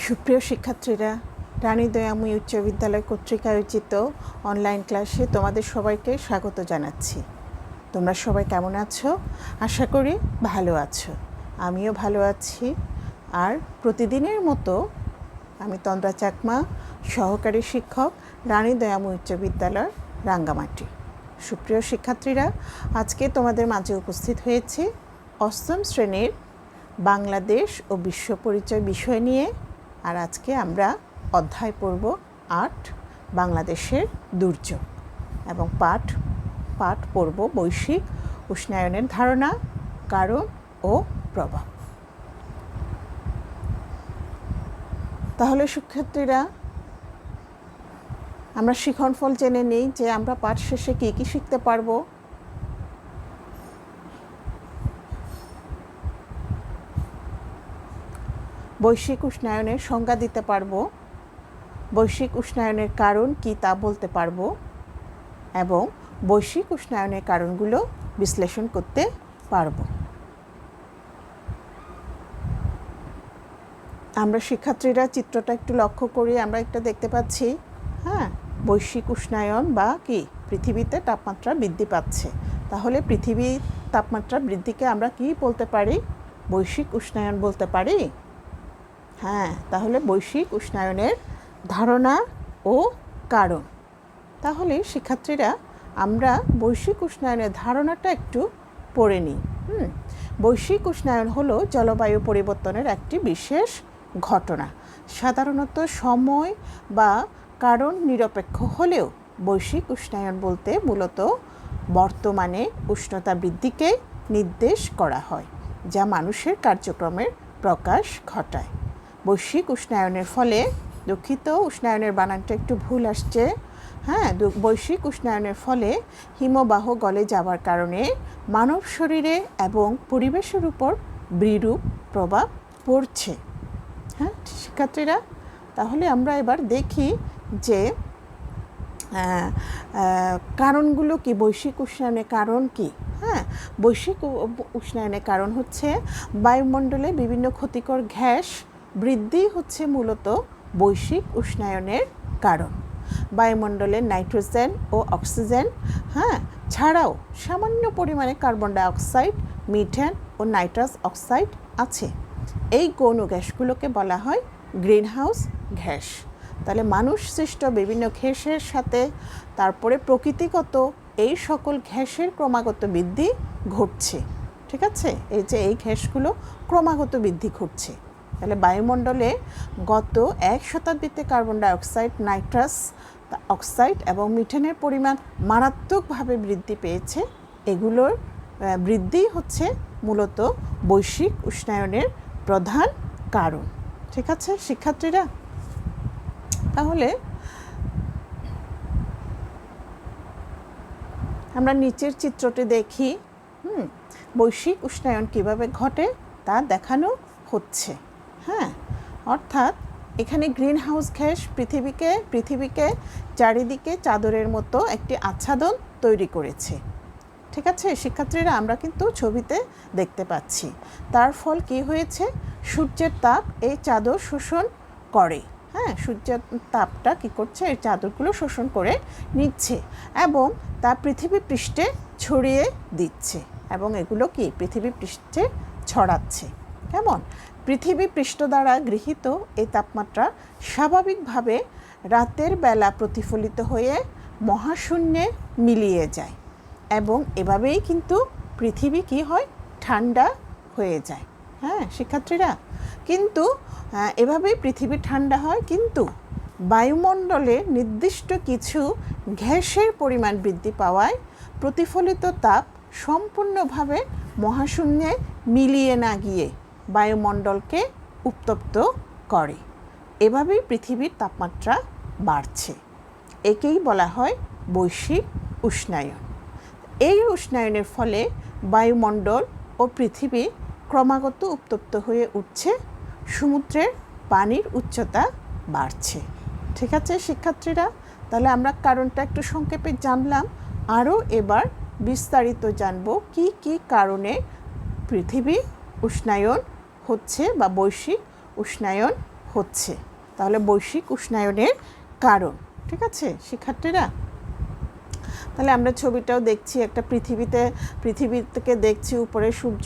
সুপ্রিয় শিক্ষার্থীরা, রানী দয়াময়ী উচ্চ বিদ্যালয় কর্তৃক আয়োজিত অনলাইন ক্লাসে তোমাদের সবাইকে স্বাগত জানাচ্ছি। তোমরা সবাই কেমন আছো? আশা করি ভালো আছো। আমিও ভালো আছি। আর প্রতিদিনের মতো আমি তন্দ্রা চাকমা, সহকারী শিক্ষক, রানী দয়াময়ী উচ্চ বিদ্যালয়, রাঙ্গামাটি। সুপ্রিয় শিক্ষার্থীরা, আজকে তোমাদের মাঝে উপস্থিত হয়েছি অষ্টম শ্রেণীর বাংলাদেশ ও বিশ্ব পরিচয় বিষয় নিয়ে। আর আজকে আমরা অধ্যায় পড়ব ৮, বাংলাদেশের দুর্যোগ, এবং পাঠ পড়ব বৈশ্বিক উষ্ণায়নের ধারণা, কারণ ও প্রভাব। তাহলে শিক্ষার্থীরা, আমরা শিক্ষণফল জেনে নিই যে আমরা পাঠ শেষে কী কী শিখতে পারবো। বৈশ্বিক উষ্ণায়নের সংজ্ঞা দিতে পারবো, বৈশ্বিক উষ্ণায়নের কারণ কী তা বলতে পারবো, এবং বৈশ্বিক উষ্ণায়নের কারণগুলো বিশ্লেষণ করতে পারবো। আমরা শিক্ষার্থীরা চিত্রটা একটু লক্ষ্য করি, আমরা একটা দেখতে পাচ্ছি, বৈশ্বিক উষ্ণায়ন বা কি, পৃথিবীতে তাপমাত্রা বৃদ্ধি পাচ্ছে। তাহলে পৃথিবীর তাপমাত্রা বৃদ্ধিকে আমরা কি বলতে পারি? বৈশ্বিক উষ্ণায়ন বলতে পারি। তাহলে বৈশ্বিক উষ্ণায়নের ধারণা ও কারণ। তাহলে শিক্ষার্থীরা, আমরা বৈশ্বিক উষ্ণায়নের ধারণাটা একটু পড়ে নিই। বৈশ্বিক উষ্ণায়ন হলো জলবায়ু পরিবর্তনের একটি বিশেষ ঘটনা। সাধারণত সময় বা কারণ নিরপেক্ষ হলেও বৈশ্বিক উষ্ণায়ন বলতে মূলত বর্তমানে উষ্ণতা বৃদ্ধিকে নির্দেশ করা হয়, যা মানুষের কার্যক্রমের প্রকাশ ঘটায়। বৈশ্বিক উষ্ণায়নের ফলে, দুঃখিত, উষ্ণায়নের বানানটা একটু ভুল আসছে। বৈশ্বিক উষ্ণায়নের ফলে হিমবাহ গলে যাওয়ার কারণে মানব শরীরে এবং পরিবেশের উপর বিরূপ প্রভাব পড়ছে। শিক্ষার্থীরা, তাহলে আমরা এবার দেখি যে কারণগুলো কি, বৈশ্বিক উষ্ণায়নের কারণ কি। বৈশ্বিক উষ্ণায়নের কারণ হচ্ছে বায়ুমণ্ডলে বিভিন্ন ক্ষতিকর গ্যাস বৃদ্ধি হচ্ছে মূলত বৈশ্বিক উষ্ণায়নের কারণ। বায়ুমণ্ডলে নাইট্রোজেন ও অক্সিজেন ছাড়াও সামান্য পরিমাণে কার্বন ডাইঅক্সাইড, মিথেন ও নাইট্রাস অক্সাইড আছে। এই গৌণ গ্যাসগুলোকে বলা হয় গ্রিনহাউস গ্যাস। তাহলে মানুষ সৃষ্ট বিভিন্ন গ্যাসের সাথে তারপরে প্রকৃতিগত এই সকল গ্যাসের ক্রমাগত বৃদ্ধি ঘটছে। ঠিক আছে, এই যে এই গ্যাসগুলো ক্রমাগত বৃদ্ধি ঘটছে। তাহলে বায়ুমণ্ডলে গত 1 শতাব্দীতে কার্বন ডাইঅক্সাইড, নাইট্রাস অক্সাইড এবং মিথেনের পরিমাণ মারাত্মকভাবে বৃদ্ধি পেয়েছে। এগুলোর বৃদ্ধি হচ্ছে মূলত বৈশ্বিক উষ্ণায়নের প্রধান কারণ। ঠিক আছে শিক্ষার্থীরা, তাহলে আমরা নিচের চিত্রটি দেখি। বৈশ্বিক উষ্ণায়ন কিভাবে ঘটে তা দেখানো হচ্ছে। অর্থাৎ এখানে গ্রিন হাউস গ্যাস পৃথিবীকে চারিদিকে চাদরের মতো একটি আচ্ছাদন তৈরি করেছে। ঠিক আছে শিক্ষার্থীরা, আমরা কিন্তু ছবিতে দেখতে পাচ্ছি। তার ফল কি হয়েছে? সূর্যের তাপ এই চাদর শোষণ করে। সূর্যের তাপটা কি করছে? এই চাদরগুলো শোষণ করে নিচ্ছে এবং তা পৃথিবী পৃষ্ঠে ছড়িয়ে দিচ্ছে, এবং এগুলো কি পৃথিবী পৃষ্ঠে ছড়াচ্ছে। কেমন? পৃথিবী পৃষ্ঠ দ্বারা গৃহীত এই তাপমাত্রা স্বাভাবিকভাবে রাতের বেলা প্রতিফলিত হয়ে মহাশূন্যে মিলিয়ে যায়, এবং এভাবেই কিন্তু পৃথিবী কি হয়? ঠান্ডা হয়ে যায়। শিক্ষার্থীরা, কিন্তু এভাবেই পৃথিবী ঠান্ডা হয়, কিন্তু বায়ুমণ্ডলে নির্দিষ্ট কিছু গ্যাসের পরিমাণ বৃদ্ধি পাওয়ায় প্রতিফলিত তাপ সম্পূর্ণভাবে মহাশূন্যে মিলিয়ে না গিয়ে বায়ুমণ্ডলকে উত্তপ্ত করে। এভাবেই পৃথিবীর তাপমাত্রা বাড়ছে। একেই বলা হয় বৈশ্বিক উষ্ণায়ন। এই উষ্ণায়নের ফলে বায়ুমণ্ডল ও পৃথিবী ক্রমাগত উত্তপ্ত হয়ে উঠছে, সমুদ্রের পানির উচ্চতা বাড়ছে। ঠিক আছে শিক্ষার্থীরা, তাহলে আমরা কারণটা একটু সংক্ষেপে জানলাম। আরও এবার বিস্তারিত জানব কি কি কারণে পৃথিবী উষ্ণায়ন হচ্ছে বা বৈশ্বিক উষ্ণায়ন হচ্ছে। তাহলে বৈশ্বিক উষ্ণায়নের কারণ। ঠিক আছে শিক্ষার্থীরা? তাহলে আমরা ছবিটাও দেখছি, একটা পৃথিবী থেকে দেখছি, উপরে সূর্য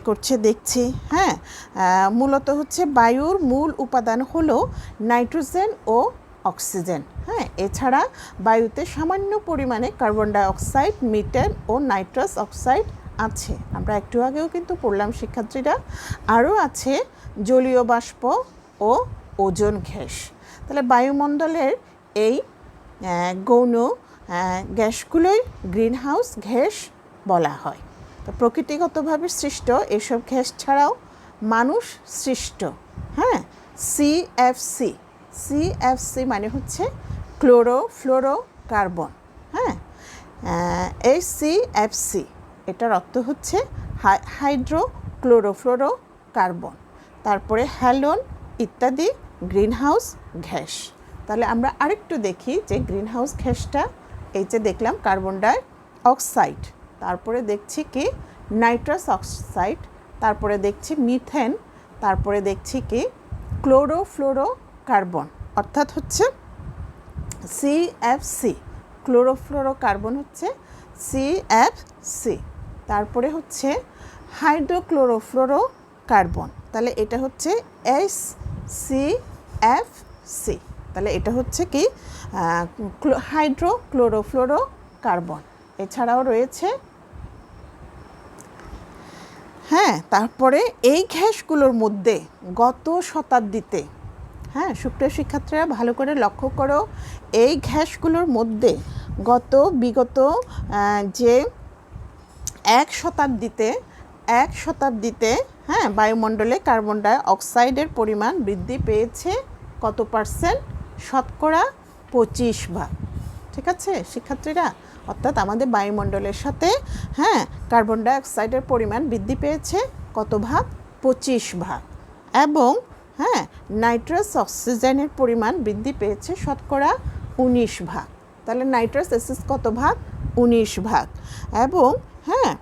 করছে দেখছি। হ্যাঁ, মূলত হচ্ছে বায়ুর মূল উপাদান হলো নাইট্রোজেন ও অক্সিজেন। হ্যাঁ, এছাড়া বায়ুতে সামান্য পরিমাণে কার্বন ডাই অক্সাইড, মিথেন ও নাইট্রাস অক্সাইড আছে। আমরা একটু আগেও কিন্তু পড়লাম শিক্ষার্থীরা। আরও আছে জলীয় বাষ্প ও ওজোন গ্যাস। তাহলে বায়ুমণ্ডলের এই গৌণ গ্যাসগুলোই গ্রিনহাউস গ্যাস বলা হয়। তো প্রকৃতিগতভাবে সৃষ্ট এসব গ্যাস ছাড়াও মানুষ সৃষ্ট, হ্যাঁ, সিএফসি মানে হচ্ছে ক্লোরোফ্লোরোকার্বন। হ্যাঁ, এই সিএফসি এটার অর্থ হচ্ছে হাইড্রোক্লোরোফ্লোরোকার্বন, তারপরে হ্যালোন ইত্যাদি গ্রিনহাউস গ্যাস। তাহলে আমরা আরেকটু দেখি যে গ্রিনহাউস গ্যাসটা, এই যে দেখলাম কার্বন ডাই অক্সাইড, তারপরে দেখছি কি নাইট্রাস অক্সাইড, তারপরে দেখছি মিথেন, তারপরে দেখছি কি ক্লোরোফ্লোরোকার্বন, অর্থাৎ হচ্ছে সিএফসি। ক্লোরোফ্লোরোকার্বন হচ্ছে সিএফসি। তারপরে হচ্ছে হাইড্রোক্লোরোফ্লোরোকার্বন, তাহলে এটা হচ্ছে HCFC। তাহলে এটা হচ্ছে কি হাইড্রোক্লোরোফ্লোরোকার্বন। এছাড়াও রয়েছে, হ্যাঁ, তারপরে এই গ্যাসগুলোর মধ্যে গত শতাব্দীতে, হ্যাঁ সুপ্রিয় শিক্ষার্থীরা ভালো করে লক্ষ্য করো, এই গ্যাসগুলোর মধ্যে বিগত যে এক শতাব্দীতে হ্যাঁ বায়ুমণ্ডলে কার্বন ডাই অক্সাইডের পরিমাণ বৃদ্ধি পেয়েছে কত %? শতকরা 25%। ঠিক আছে শিক্ষার্থীরা? অর্থাৎ আমাদের বায়ুমণ্ডলের সাথে হ্যাঁ কার্বন ডাই অক্সাইডের পরিমাণ বৃদ্ধি পেয়েছে কত ভাগ? 25%। এবং হ্যাঁ নাইট্রাস অক্সিজেনের পরিমাণ বৃদ্ধি পেয়েছে শতকরা 19%। তাহলে নাইট্রাস অ্যাসিড কত ভাগ? 19%। এবং হ্যাঁ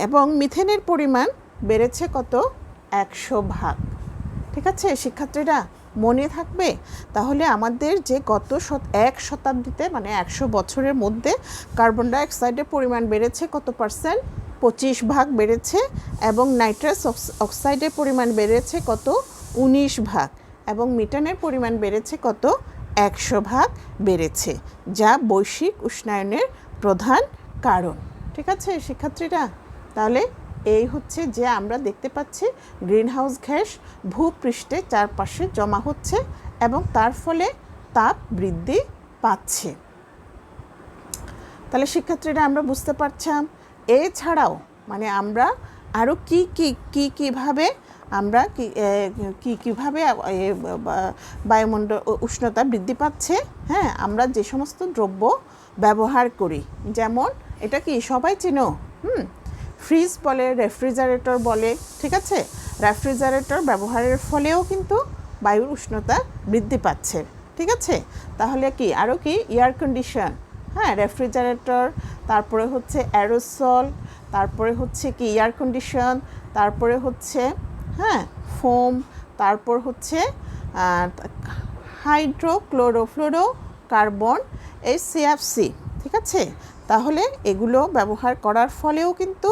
এবং মিথেনের পরিমাণ বেড়েছে কত? 100%। ঠিক আছে শিক্ষার্থীরা? মনে থাকবে? তাহলে আমাদের যে গত এক শতাব্দীতে মানে 100 বছরের মধ্যে কার্বন ডাই অক্সাইডের পরিমাণ বেড়েছে কত %? 25% বেড়েছে। এবং নাইট্রাস অক্সাইডের পরিমাণ বেড়েছে কত? 19%। এবং মিথেনের পরিমাণ বেড়েছে কত? 100% বেড়েছে, যা বৈশ্বিক উষ্ণায়নের প্রধান কারণ। ঠিক আছে শিক্ষার্থীরা? তাহলে এই হচ্ছে যে আমরা দেখতে পাচ্ছি গ্রিনহাউস গ্যাস ভূপৃষ্ঠে চারপাশে জমা হচ্ছে এবং তার ফলে তাপ বৃদ্ধি পাচ্ছে। তাহলে শিক্ষার্থীরা আমরা বুঝতে পারছিলাম এছাড়াও মানে আমরা আরও কীভাবে আমরা কীভাবে বায়ুমণ্ডল উষ্ণতা বৃদ্ধি পাচ্ছে। হ্যাঁ, আমরা যে সমস্ত দ্রব্য ব্যবহার করি, যেমন এটা কি সবাই চেনো? ফ্রিজ বলে, রেফ্রিজারেটর বলে। ঠিক আছে, রেফ্রিজারেটর ব্যবহারের ফলেও কিন্তু বায়ুর উষ্ণতা বৃদ্ধি পাচ্ছে। ঠিক আছে, তাহলে কি আরও কি এয়ার কন্ডিশন, হ্যাঁ রেফ্রিজারেটর, তারপরে হচ্ছে অ্যারোসল, তারপরে হচ্ছে কি এয়ার কন্ডিশন, তারপরে হচ্ছে হ্যাঁ ফোম, তারপর হচ্ছে হাইড্রোক্লোরোফ্লোরোকার্বন HCFC। ঠিক আছে, তাহলে এগুলো ব্যবহার করার ফলেও কিন্তু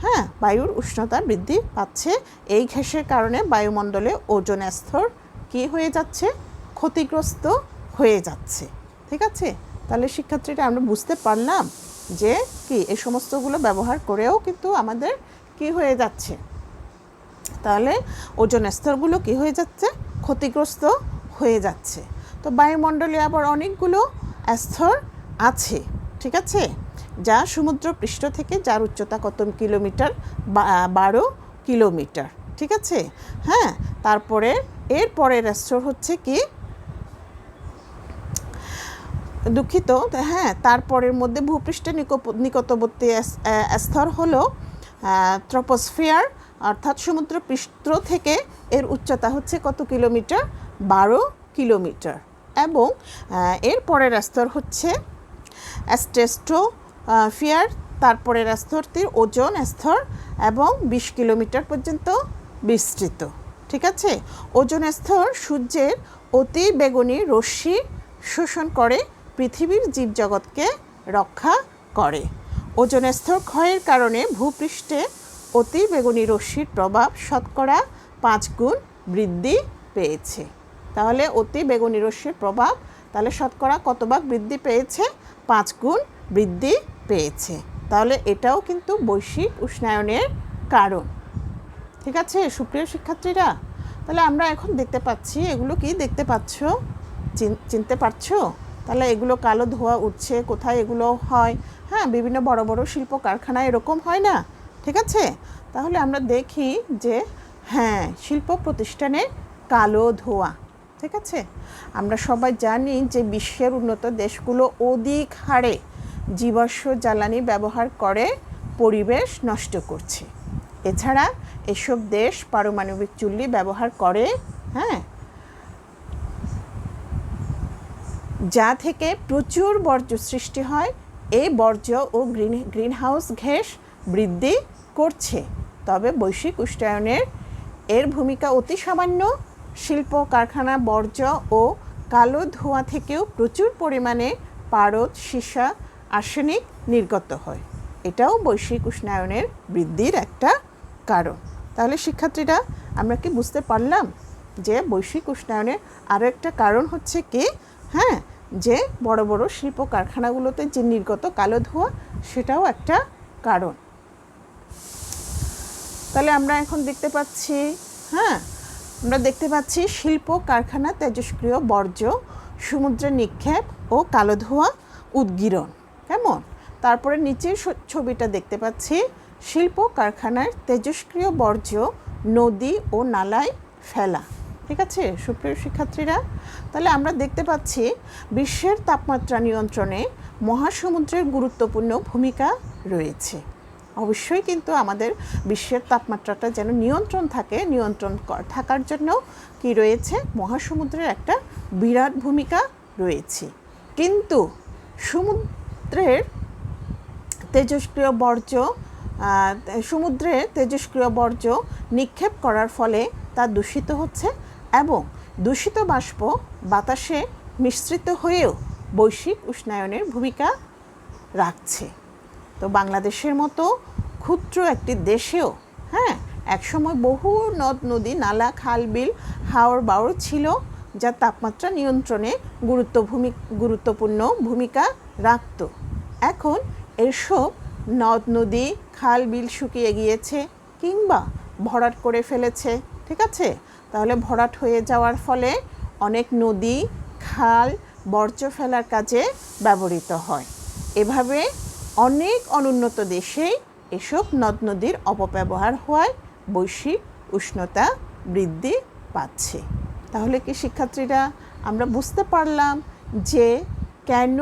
হ্যাঁ বায়ুর উষ্ণতা বৃদ্ধি পাচ্ছে। এই গ্যাসের কারণে বায়ুমণ্ডলে ওজোন স্তর কী হয়ে যাচ্ছে? ক্ষতিগ্রস্ত হয়ে যাচ্ছে। ঠিক আছে, তাহলে শিক্ষার্থীরা আমরা বুঝতে পারলাম যে কি এই সমস্তগুলো ব্যবহার করেও কিন্তু আমাদের কি হয়ে যাচ্ছে, তাহলে ওজোন স্তরগুলো কি হয়ে যাচ্ছে? ক্ষতিগ্রস্ত হয়ে যাচ্ছে। তো বায়ুমণ্ডলে আবার অনেকগুলো স্তর আছে। ঠিক আছে, যা সমুদ্র পৃষ্ঠ থেকে, যার উচ্চতা কত কিলোমিটার? 12 কিলোমিটার। ঠিক আছে, হ্যাঁ, তারপরে এর পরের স্তর হচ্ছে কি, দুঃখিত, হ্যাঁ তারপরের মধ্যে ভূপৃষ্ঠের নিকটবর্তী স্তর হলো ট্রপোস্ফিয়ার, অর্থাৎ সমুদ্র পৃষ্ঠ থেকে এর উচ্চতা হচ্ছে কত কিলোমিটার? 12 কিলোমিটার। এবং এর পরের স্তর হচ্ছে স্ট্রেটোস্ফিয়ার, তারপরের স্তরটির ওজোন স্তর এবং 20 কিলোমিটার পর্যন্ত বিস্তৃত। ঠিক আছে। ওজোন স্তর সূর্যের অতি বেগুনি রশ্মি শোষণ করে পৃথিবীর জীবজগৎকে রক্ষা করে। ওজোন স্তর ক্ষয়ের কারণে ভূপৃষ্ঠে অতি বেগুনি রশ্মির প্রভাব শতকরা 5 গুণ বৃদ্ধি পেয়েছে। তাহলে অতি বেগুনি রশ্মির প্রভাব তাহলে শতকরা কত ভাগ বৃদ্ধি পেয়েছে? 5 গুণ বৃদ্ধি পেয়েছে। তাহলে এটাও কিন্তু বৈশ্বিক উষ্ণায়নের কারণ। ঠিক আছে সুপ্রিয় শিক্ষার্থীরা, তাহলে আমরা এখন দেখতে পাচ্ছি, এগুলো কি দেখতে পাচ্ছ, চিনতে পারছো? তাহলে এগুলো কালো ধোঁয়া উঠছে, কোথায় এগুলো হয়? হ্যাঁ, বিভিন্ন বড় বড় শিল্প কারখানায় এরকম হয় না? ঠিক আছে, তাহলে আমরা দেখি যে হ্যাঁ, শিল্প প্রতিষ্ঠানে কালো ধোঁয়া। ঠিক আছে, আমরা সবাই জানি যে বিশ্বের উন্নত দেশগুলো অধিক হারে জীবাশ্ম জ্বালানি ব্যবহার করে পরিবেশ নষ্ট করছে। এছাড়া এসব দেশ পারমাণবিক চুল্লি ব্যবহার করে, হ্যাঁ, যা থেকে প্রচুর বর্জ্য সৃষ্টি হয়। এই বর্জ্য ও গ্রিনহাউস গ্যাস বৃদ্ধি করছে। তবে বৈশ্বিক উষ্ণায়নের এর ভূমিকা অতি সামান্য। শিল্প কারখানা বর্জ্য ও কালো ধোঁয়া থেকেও প্রচুর পরিমাণে পারদ, সীসা, আর্সেনিক নির্গত হয়। এটাও বৈশ্বিক উষ্ণায়নের বৃদ্ধির একটা কারণ। তাহলে শিক্ষার্থীরা, আমরা কি বুঝতে পারলাম যে বৈশ্বিক উষ্ণায়নের আরও একটা কারণ হচ্ছে কি, হ্যাঁ, যে বড় বড় শিল্প কারখানাগুলোতে যে নির্গত কালো ধোঁয়া, সেটাও একটা কারণ। তাহলে আমরা এখন দেখতে পাচ্ছি, হ্যাঁ, আমরা দেখতে পাচ্ছি শিল্প কারখানা তেজস্ক্রিয় বর্জ্য, সমুদ্রে নিক্ষেপ ও কালো ধোঁয়া উদ্গীরণ। কেমন? তারপরে নিচের ছবিটা দেখতে পাচ্ছি শিল্প কারখানার তেজস্ক্রিয় বর্জ্য নদী ও নালায় ফেলা। ঠিক আছে সুপ্রিয় শিক্ষার্থীরা, তাহলে আমরা দেখতে পাচ্ছি বিশ্বের তাপমাত্রা নিয়ন্ত্রণে মহাসমুদ্রের গুরুত্বপূর্ণ ভূমিকা রয়েছে। অবশ্যই কিন্তু আমাদের বিশ্বের তাপমাত্রাটা যেন নিয়ন্ত্রণ থাকে, নিয়ন্ত্রণ থাকার জন্য কি রয়েছে? মহাসমুদ্রের একটা বিরাট ভূমিকা রয়েছে। কিন্তু সমুদ্রের তেজস্ক্রিয় বর্জ্য নিক্ষেপ করার ফলে তা দূষিত হচ্ছে এবং দূষিত বাষ্প বাতাসে মিশ্রিত হয়েও বৈশ্বিক উষ্ণায়নের ভূমিকা রাখছে। তো বাংলাদেশের মতো ক্ষুদ্র একটি দেশেও, হ্যাঁ, একসময় বহু নদ নদী, নালা, খাল, বিল, হাওর বাওর ছিল, যা তাপমাত্রা নিয়ন্ত্রণে গুরুত্বপূর্ণ ভূমিকা রাখত। এখন এসব নদ নদী, খাল, বিল শুকিয়ে গিয়েছে কিংবা ভরাট করে ফেলেছে। ঠিক আছে, তাহলে ভরাট হয়ে যাওয়ার ফলে অনেক নদী, খাল বর্জ্য ফেলার কাজে ব্যবহৃত হয়। এভাবে অনেক অনুন্নত দেশেই এসব নদ নদীর অপব্যবহার হওয়ায় বৈশ্বিক উষ্ণতা বৃদ্ধি পাচ্ছে। তাহলে কি শিক্ষার্থীরা, আমরা বুঝতে পারলাম যে কেন,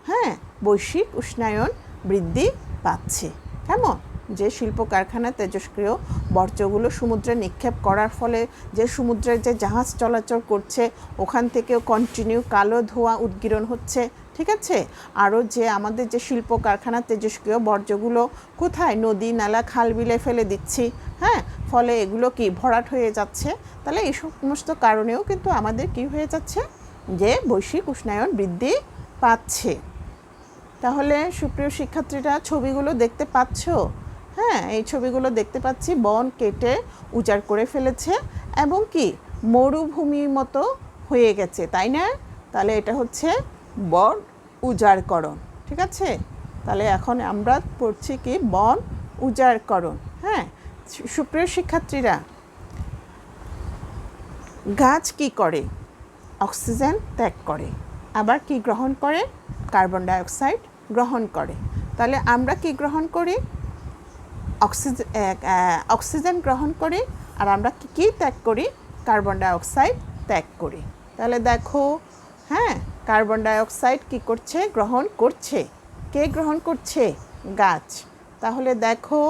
হ্যাঁ, বৈশ্বিক উষ্ণায়ন বৃদ্ধি পাচ্ছে। কেমন? যে শিল্প কারখানা তেজস্ক্রিয় বর্জ্যগুলো সমুদ্রে নিক্ষেপ করার ফলে যে সমুদ্রের যে জাহাজ চলাচল করছে, ওখান থেকেও কন্টিনিউ কালো ধোঁয়া উদ্গীরণ হচ্ছে। ঠিক আছে, আরও যে আমাদের যে শিল্প কারখানা তেজস্ক্রিয় বর্জ্যগুলো কোথায়? নদী, নালা, খাল, বিলে ফেলে দিচ্ছি, হ্যাঁ, ফলে এগুলো কি ভরাট হয়ে যাচ্ছে। তাহলে এই সমস্ত কারণেও কিন্তু আমাদের কি হয়ে যাচ্ছে? যে বৈশ্বিক উষ্ণায়ন বৃদ্ধি পাচ্ছে। তাহলে সুপ্রিয় শিক্ষার্থীরা, ছবিগুলো দেখতে পাচ্ছ? হ্যাঁ, এই ছবিগুলো দেখতে পাচ্ছি বন কেটে উজাড় করে ফেলেছে এবং কি মরুভূমির মতো হয়ে গেছে, তাই না? তাহলে এটা হচ্ছে বন উজাড়করণ। ঠিক আছে, তাহলে এখন আমরা পড়ছি কি বন উজাড়করণ। হ্যাঁ সুপ্রিয় শিক্ষার্থীরা, গাছ কি করে? অক্সিজেন ত্যাগ করে, আবার কি গ্রহণ করে? কার্বন ডাইঅক্সাইড গ্রহণ করে। তাহলে আমরা কি গ্রহণ করি? অক্সিজেন গ্রহণ করি, আর আমরা কি ত্যাগ করি? কার্বন ডাইঅক্সাইড ত্যাগ করি। তাহলে দেখো, হ্যাঁ, কার্বন ডাইঅক্সাইড কি করছে? গ্রহণ করছে। কে গ্রহণ করছে? গাছ। তাহলে দেখো,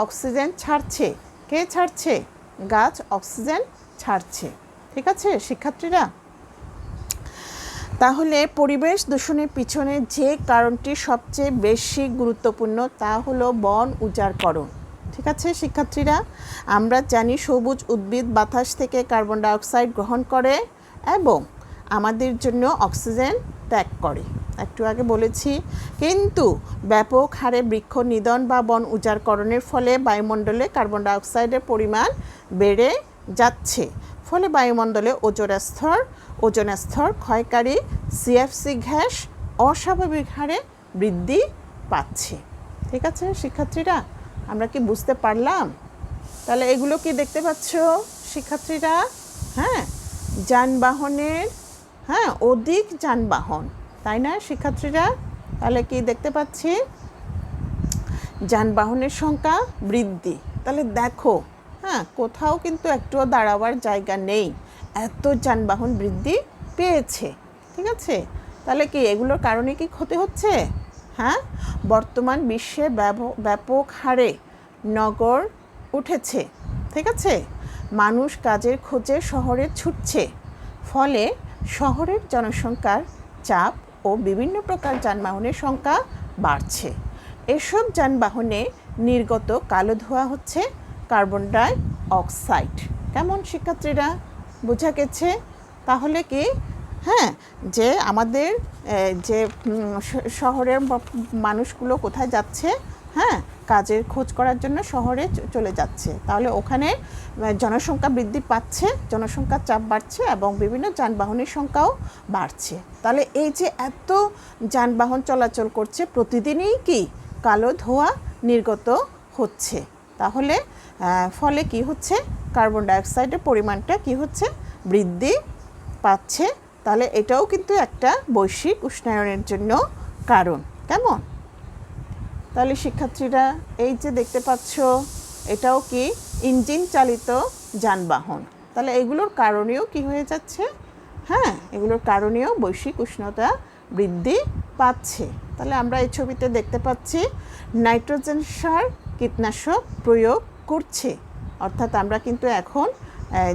অক্সিজেন ছাড়ছে। কে ছাড়ছে? গাছ অক্সিজেন ছাড়ছে। ঠিক আছে শিক্ষার্থীরা, তাহলে পরিবেশ দূষণের পিছনে যে কারণটি সবচেয়ে বেশি গুরুত্বপূর্ণ তা হলো বন উজাড়করণ। ঠিক আছে শিক্ষার্থীরা, আমরা জানি সবুজ উদ্ভিদ বাতাস থেকে কার্বন ডাইঅক্সাইড গ্রহণ করে এবং আমাদের জন্য অক্সিজেন ত্যাগ করে, একটু আগে বলেছি। কিন্তু ব্যাপক হারে বৃক্ষ নিধন বা বন উজাড়করণের ফলে বায়ুমণ্ডলে কার্বন ডাইঅক্সাইডের পরিমাণ বেড়ে যাচ্ছে। ফলে বায়ুমণ্ডলে ওজোন স্তর ক্ষয়কারী সিএফসি গ্যাস অস্বাভাবিক হারে বৃদ্ধি পাচ্ছে। ঠিক আছে শিক্ষার্থীরা, আমরা কি বুঝতে পারলাম? তাহলে এগুলো কি দেখতে পাচ্ছ শিক্ষার্থীরা? হ্যাঁ, যানবাহনের অধিক যানবাহন, তাই না শিক্ষার্থীরা? তাহলে কি দেখতে পাচ্ছি? যানবাহনের সংখ্যা বৃদ্ধি। তাহলে দেখো, কোথাও কিন্তু একটুও দাঁড়াবার জায়গা নেই, এত যানবাহন বৃদ্ধি পেয়েছে। ঠিক আছে, তাহলে কি এগুলোর কারণে কি ক্ষতি হচ্ছে? বর্তমান বিশ্বে ব্যাপক হারে নগর উঠেছে। ঠিক আছে, মানুষ কাজের খোঁজে শহরে ছুটছে, ফলে শহরের জনসংখ্যার চাপ ও বিভিন্ন প্রকার যানবাহনের সংখ্যা বাড়ছে। এসব যানবাহনে নির্গত কালো ধোঁয়া হচ্ছে কার্বন ডাই অক্সাইড। কেমন শিক্ষার্থীরা, বোঝা গেছে? তাহলে কি যে আমাদের যে শহরের মানুষগুলো কোথায় যাচ্ছে? কাজের খোঁজ করার জন্য শহরে চলে যাচ্ছে, তাহলে ওখানে জনসংখ্যা বৃদ্ধি পাচ্ছে, জনসংখ্যার চাপ বাড়ছে এবং বিভিন্ন যানবাহনের সংখ্যাও বাড়ছে। তাহলে এই যে এত যানবাহন চলাচল করছে, প্রতিদিনই কি কালো ধোঁয়া নির্গত হচ্ছে, তাহলে ফলে কি হচ্ছে? কার্বন ডাইঅক্সাইডের পরিমাণটা কি হচ্ছে? বৃদ্ধি পাচ্ছে। তাহলে এটাও কিন্তু একটা বৈশ্বিক উষ্ণায়নের জন্য কারণ। কেমন? তাহলে শিক্ষার্থীরা, এই যে দেখতে পাচ্ছ, এটাও কি ইঞ্জিন চালিত যানবাহন। তাহলে এগুলোর কারণেও কি হয়ে যাচ্ছে? এগুলোর কারণেও বৈশ্বিক উষ্ণতা বৃদ্ধি পাচ্ছে। তাহলে আমরা এই ছবিতে দেখতে পাচ্ছি নাইট্রোজেন সার কীটনাশক প্রয়োগ করছে, অর্থাৎ আমরা কিন্তু এখন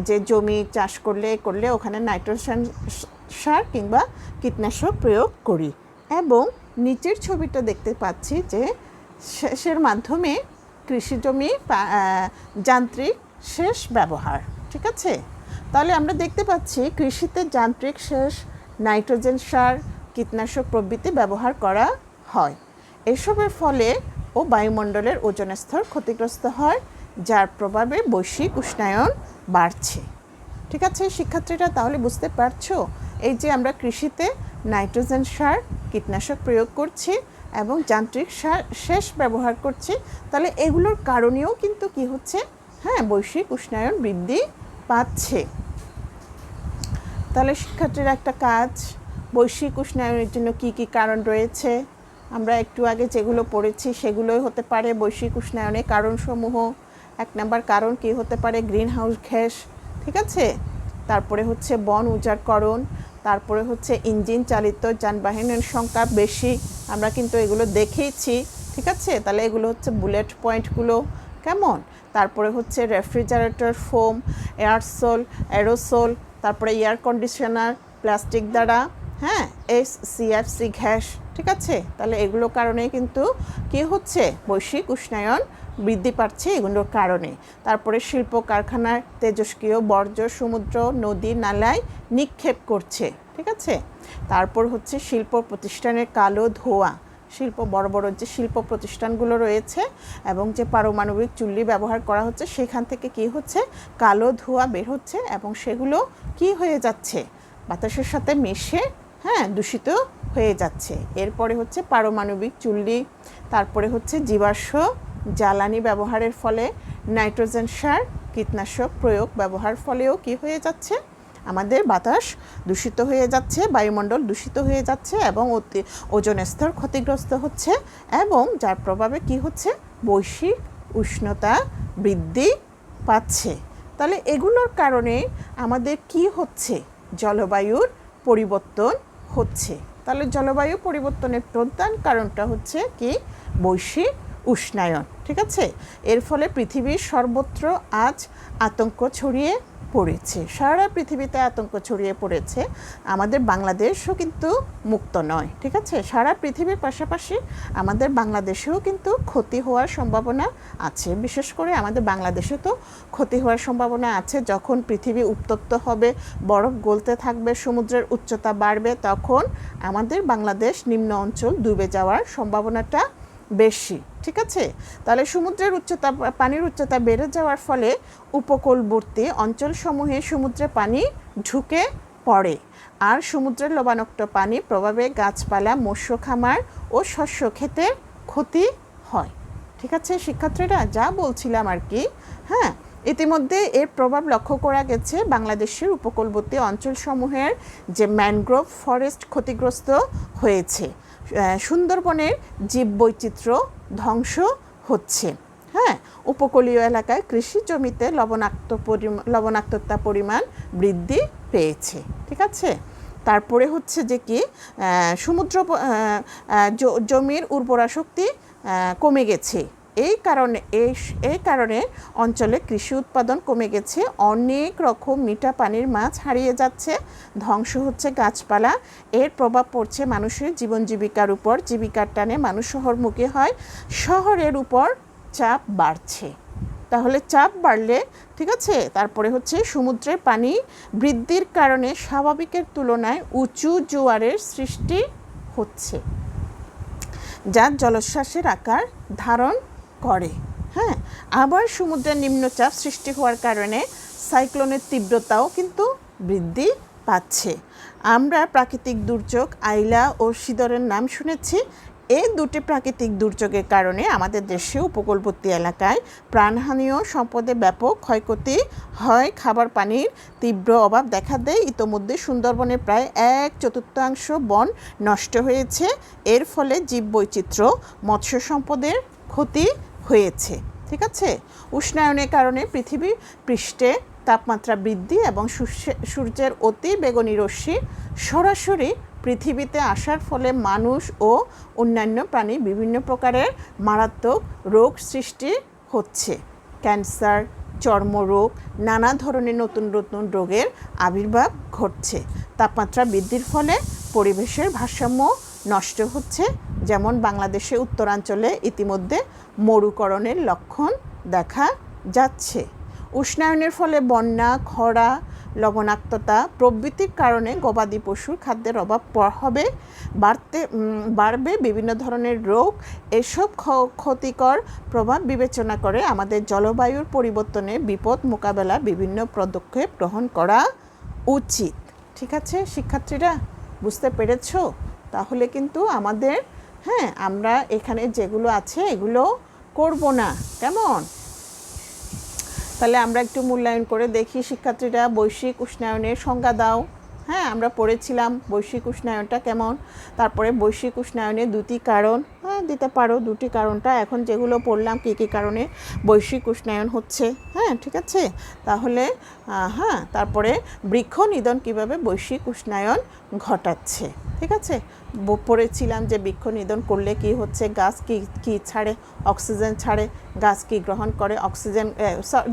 যে জমি চাষ করলে ওখানে নাইট্রোজেন সার কিংবা কীটনাশক প্রয়োগ করি। এবং নিচের ছবিটা দেখতে পাচ্ছি যে সেচের মাধ্যমে কৃষি জমি যান্ত্রিক সেচ ব্যবহার। ঠিক আছে, তাহলে আমরা দেখতে পাচ্ছি কৃষিতে যান্ত্রিক সেচ, নাইট্রোজেন সার, কীটনাশক প্রভৃতি ব্যবহার করা হয়। এসবের ফলে বায়ুমণ্ডলের ওজোন স্তর ক্ষতিগ্রস্ত হয়, যার প্রভাবে বৈশ্বিক উষ্ণায়ন বাড়ছে। ঠিক আছে শিক্ষার্থীরা, তাহলে বুঝতে পারছো এই যে আমরা কৃষিতে নাইট্রোজেন সার, কীটনাশক প্রয়োগ করছি এবং যান্ত্রিক সেচ ব্যবহার করছি, তাহলে এগুলোর কারণেও কিন্তু কি হচ্ছে? বৈশ্বিক উষ্ণায়ন বৃদ্ধি পাচ্ছে। তাহলে শিক্ষার্থীরা, একটা কাজ, বৈশ্বিক উষ্ণায়নের জন্য কি কি কারণ রয়েছে আমরা একটু আগে যেগুলো পড়েছি সেগুলোই হতে পারে বৈশ্বিক উষ্ণায়নের কারণসমূহ। 1 নম্বর কারণ কি হতে পারে? Green house gas. ঠিক আছে, তারপরে হচ্ছে বন উজাড়করণ, তারপরে হচ্ছে ইঞ্জিন চালিত যানবাহনের সংখ্যা বেশি, আমরা কিন্তু এগুলো দেখেইছি। ঠিক আছে, তাহলে এগুলো হচ্ছে বুলেট পয়েন্টগুলো। কেমন? তারপরে হচ্ছে রেফ্রিজারেটর, ফোম, এয়ারোসোল, তারপরে এয়ার কন্ডিশনার, প্লাস্টিক দ্বারা সিএফসি গ্যাস। ঠিক আছে, তাহলে এগুলোর কারণে কিন্তু কি হচ্ছে? বৈশ্বিক উষ্ণায়ন বৃদ্ধি পাচ্ছে এগুলোর কারণে। তারপরে শিল্প কারখানার তেজস্ক্রিয় বর্জ্য সমুদ্র, নদী, নালায় নিক্ষেপ করছে। ঠিক আছে, তারপর হচ্ছে শিল্প প্রতিষ্ঠানের কালো ধোঁয়া, বড় বড় যে শিল্প প্রতিষ্ঠানগুলো রয়েছে এবং যে পারমাণবিক চুল্লি ব্যবহার করা হচ্ছে, সেখান থেকে কি হচ্ছে? কালো ধোঁয়া বের হচ্ছে এবং সেগুলো কি হয়ে যাচ্ছে? বাতাসের সাথে মিশে দূষিত হয়ে যাচ্ছে। এরপরে হচ্ছে পারমাণবিক চুল্লি, তারপরে হচ্ছে জীবাশ্ম জ্বালানি ব্যবহারের ফলে নাইট্রোজেন সার, কীটনাশক প্রয়োগ ব্যবহার ফলেও কি হয়ে যাচ্ছে? আমাদের বাতাস দূষিত হয়ে যাচ্ছে, বায়ুমণ্ডল দূষিত হয়ে যাচ্ছে এবং ওজোন স্তর ক্ষতিগ্রস্ত হচ্ছে এবং যার প্রভাবে কি হচ্ছে? বৈশ্বিক উষ্ণতা বৃদ্ধি পাচ্ছে। তাহলে এগুলোর কারণে আমাদের কি হচ্ছে? জলবায়ুর পরিবর্তন হচ্ছে। তাহলে জলবায়ু পরিবর্তনের প্রধান কারণটা হচ্ছে কি? বৈশ্বিক উষ্ণায়ন। ঠিক আছে, এর ফলে পৃথিবীর সর্বত্র আজ আতঙ্ক ছড়িয়ে পড়েছে, সারা পৃথিবীতে আতঙ্ক ছড়িয়ে পড়েছে। আমাদের বাংলাদেশও কিন্তু মুক্ত নয়, ঠিক আছে? সারা পৃথিবীর পাশাপাশি আমাদের বাংলাদেশেও কিন্তু ক্ষতি হওয়ার সম্ভাবনা আছে। বিশেষ করে আমাদের বাংলাদেশে তো ক্ষতি হওয়ার সম্ভাবনা আছে। যখন পৃথিবী উত্তপ্ত হবে, বরফ গলতে থাকবে, সমুদ্রের উচ্চতা বাড়বে, তখন আমাদের বাংলাদেশ নিম্ন অঞ্চল ডুবে যাওয়ার সম্ভাবনাটা বেশি, ঠিক আছে? তাহলে সমুদ্রের উচ্চতা, পানির উচ্চতা বেড়ে যাওয়ার ফলে উপকূলবর্তী অঞ্চলসমূহে সমুদ্রে পানি ঢুকে পড়ে, আর সমুদ্রের লবণাক্ত পানি প্রভাবে গাছপালা, মৎস্য খামার ও শস্য ক্ষেতের ক্ষতি হয়। ঠিক আছে শিক্ষার্থীরা, যা বলছিলাম আর কি। হ্যাঁ, ইতিমধ্যে এর প্রভাব লক্ষ্য করা গেছে। বাংলাদেশের উপকূলবর্তী অঞ্চলসমূহের যে ম্যানগ্রোভ ফরেস্ট ক্ষতিগ্রস্ত হয়েছে, সুন্দরবনের জীববৈচিত্র্য ধ্বংস হচ্ছে। হ্যাঁ, উপকূলীয় এলাকায় কৃষি জমিতে লবণাক্ততা পরিমাণ বৃদ্ধি পেয়েছে, ঠিক আছে? তারপরে হচ্ছে যে কি, সমুদ্র জমির উর্বরা শক্তি কমে গেছে। এই কারণে অঞ্চলে কৃষি উৎপাদন কমে গেছে, অনেক রকম মিঠা পানির মাছ হারিয়ে যাচ্ছে, ধ্বংস হচ্ছে গাছপালা। এর প্রভাব পড়ছে মানুষের জীবন জীবিকার উপর। জীবিকার টানে মানুষ শহরমুখী হয়, শহরের উপর চাপ বাড়ছে। তাহলে চাপ বাড়লে, ঠিক আছে, তারপরে হচ্ছে সমুদ্রের পানি বৃদ্ধির কারণে স্বাভাবিকের তুলনায় উঁচু জোয়ারের সৃষ্টি হচ্ছে, যা জলোচ্ছ্বাসের আকার ধারণ করে। হ্যাঁ, আবার সমুদ্রের নিম্নচাপ সৃষ্টি হওয়ার কারণে সাইক্লোনের তীব্রতাও কিন্তু বৃদ্ধি পাচ্ছে। আমরা প্রাকৃতিক দুর্যোগ আইলা ও সিদরের নাম শুনেছি। এই দুটি প্রাকৃতিক দুর্যোগের কারণে আমাদের দেশে উপকূলবর্তী এলাকায় প্রাণহানি ও সম্পদের ব্যাপক ক্ষয়ক্ষতি হয়, খাবার পানির তীব্র অভাব দেখা দেয়। ইতোমধ্যে সুন্দরবনের প্রায় 1/4 বন নষ্ট হয়েছে। এর ফলে জীববৈচিত্র্য, মৎস্য সম্পদের ক্ষতি হয়েছে, ঠিক আছে? উষ্ণায়নের কারণে পৃথিবী পৃষ্ঠে তাপমাত্রা বৃদ্ধি এবং সূর্যের অতি বেগুনি রশ্মি সরাসরি পৃথিবীতে আসার ফলে মানুষ ও অন্যান্য প্রাণী বিভিন্ন প্রকারের মারাত্মক রোগ সৃষ্টি হচ্ছে। ক্যান্সার, চর্মরোগ, নানা ধরনের নতুন নতুন রোগের আবির্ভাব ঘটছে। তাপমাত্রা বৃদ্ধির ফলে পরিবেশের ভারসাম্য নষ্ট হচ্ছে। যেমন বাংলাদেশে উত্তরাঞ্চলে ইতিমধ্যে মরুকরণের লক্ষণ দেখা যাচ্ছে। উষ্ণায়নের ফলে বন্যা, খরা, লবণাক্ততা প্রভৃতির কারণে গবাদি পশুর খাদ্যের অভাব হবে, বাড়বে বিভিন্ন ধরনের রোগ। এসব ক্ষতিকর প্রভাব বিবেচনা করে আমাদের জলবায়ুর পরিবর্তনের বিপদ মোকাবেলা বিভিন্ন পদক্ষেপ গ্রহণ করা উচিত। ঠিক আছে শিক্ষার্থীরা, বুঝতে পেরেছো? তাহলে কিন্তু আমাদের, হ্যাঁ, আমরা এখানে যেগুলো আছে এগুলো করব না, কেমন? তাহলে আমরা একটু মূল্যায়ন করে দেখি। শিক্ষার্থীরা, বৈশ্বিক উষ্ণায়নের সংজ্ঞা দাও। হ্যাঁ, আমরা পড়েছিলাম বৈশ্বিক উষ্ণায়নটা কেমন। তারপরে বৈশ্বিক উষ্ণায়নের দুটি কারণ, হ্যাঁ দিতে পারো দুটি কারণটা। এখন যেগুলো পড়লাম কী কী কারণে বৈশ্বিক উষ্ণায়ন হচ্ছে, হ্যাঁ ঠিক আছে। তাহলে হ্যাঁ, তারপরে বৃক্ষ নিধন কীভাবে বৈশ্বিক উষ্ণায়ন ঘটাচ্ছে, ঠিক আছে। পড়েছিলাম যে বৃক্ষ নিধন করলে কি হচ্ছে, গাছ কি ছাড়ে, অক্সিজেন ছাড়ে। গাছ কি গ্রহণ করে, অক্সিজেন,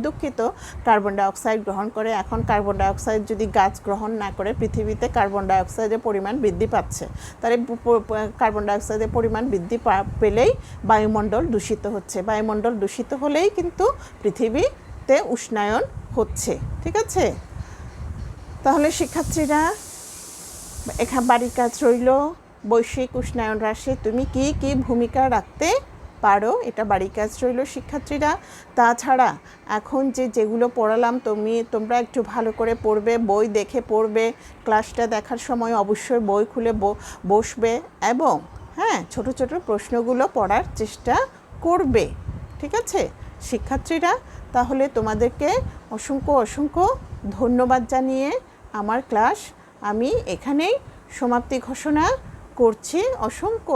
দুঃখিত, কার্বন ডাইঅক্সাইড গ্রহণ করে। এখন কার্বন ডাইঅক্সাইড যদি গাছ গ্রহণ না করে, পৃথিবীতে কার্বন ডাইঅক্সাইডের পরিমাণ বৃদ্ধি পাচ্ছে। তাহলে কার্বন ডাইঅক্সাইডের পরিমাণ বৃদ্ধি পেলেই বায়ুমণ্ডল দূষিত হচ্ছে। বায়ুমণ্ডল দূষিত হলেই কিন্তু পৃথিবীতে উষ্ণায়ন হচ্ছে, ঠিক আছে। তাহলে শিক্ষার্থীরা, এখানে বাড়ির কাজ রইল। বৈশ্বিক উষ্ণায়ন হ্রাসে তুমি কি কি ভূমিকা রাখতে পারো, এটা বাড়ির কাজ রইল শিক্ষার্থীরা। তাছাড়া এখন যেগুলো পড়ালাম তোমরা একটু ভালো করে পড়বে, বই দেখে পড়বে। ক্লাসটা দেখার সময় অবশ্যই বই খুলে বসবে এবং হ্যাঁ, ছোট ছোট প্রশ্নগুলো পড়ার চেষ্টা করবে, ঠিক আছে শিক্ষার্থীরা। তাহলে তোমাদেরকে অসংখ্য ধন্যবাদ জানিয়ে আমার ক্লাস আমি এখানেই সমাপ্তি ঘোষণা করছি। অসংখ্য